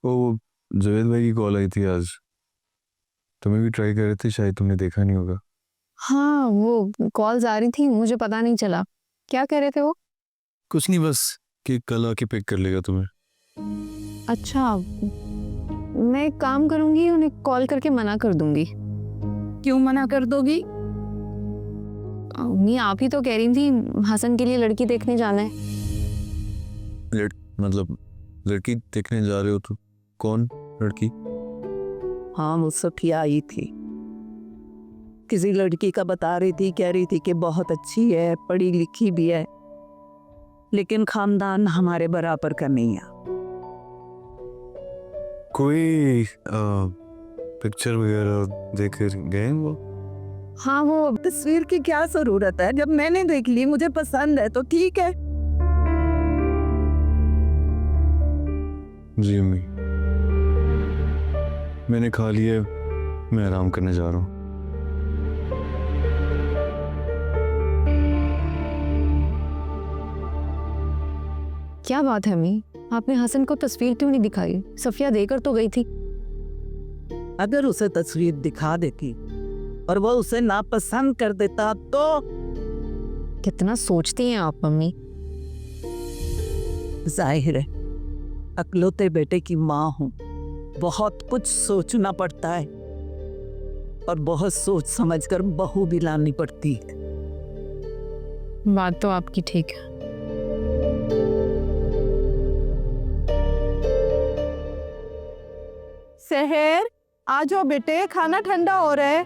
वो जुबेद भाई की कॉल आई थी आज। तुम्हें भी ट्राई कर रहे थे, शायद तुमने देखा नहीं होगा। हाँ, वो कॉल्स आ रही थी, मुझे पता नहीं चला। क्या कह रहे थे वो? कुछ नहीं, बस कि कल आके पिक कर लेगा तुम्हें। अच्छा, मैं एक काम करूंगी, उन्हें कॉल करके मना कर दूंगी। क्यों मना कर दोगी? नहीं, आप ही तो कह रही थी हसन के लिए लड़की देखने जाना है। मतलब लड़की देखने जा रहे हो तो कौन लड़की? हाँ, वो सफिया आई थी, किसी लड़की का बता रही थी, कह रही थी कि बहुत अच्छी है, पढ़ी लिखी भी है, लेकिन खानदान हमारे बराबर का नहीं है। कोई पिक्चर वगैरह देख कर गए हैं वो? हाँ, वो तस्वीर की क्या जरूरत है? जब मैंने देख ली, मुझे पसंद है तो ठीक है। जी अम्मी, मैंने खा लिया, मैं आराम करने जा रहा हूँ। क्या बात है अम्मी, आपने हसन को तस्वीर क्यों नहीं दिखाई? सफिया देकर तो गई थी। अगर उसे तस्वीर दिखा देती और वो उसे नापसंद कर देता तो? कितना सोचती हैं आप मम्मी। जाहिर है, अकलौते बेटे की माँ हूँ, बहुत कुछ सोचना पड़ता है और बहुत सोच समझकर बहू भी लानी पड़ती है। बात तो आपकी ठीक है। सहर, आ जाओ बेटे, खाना ठंडा हो रहा है।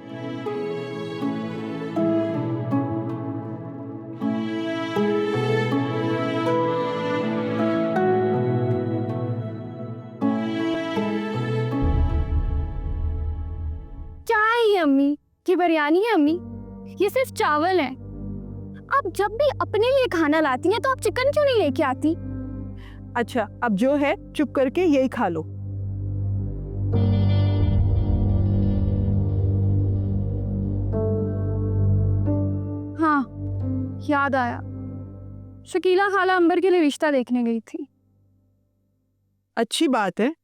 क्या है ये अम्मी? ये बिरयानी है अम्मी? ये सिर्फ चावल है। आप जब भी अपने लिए खाना लाती हैं तो आप चिकन क्यों नहीं लेके आती? अच्छा, अब जो है चुप करके यही खा लो। हाँ, याद आया, शकीला खाला अंबर के लिए रिश्ता देखने गई थी। अच्छी बात है,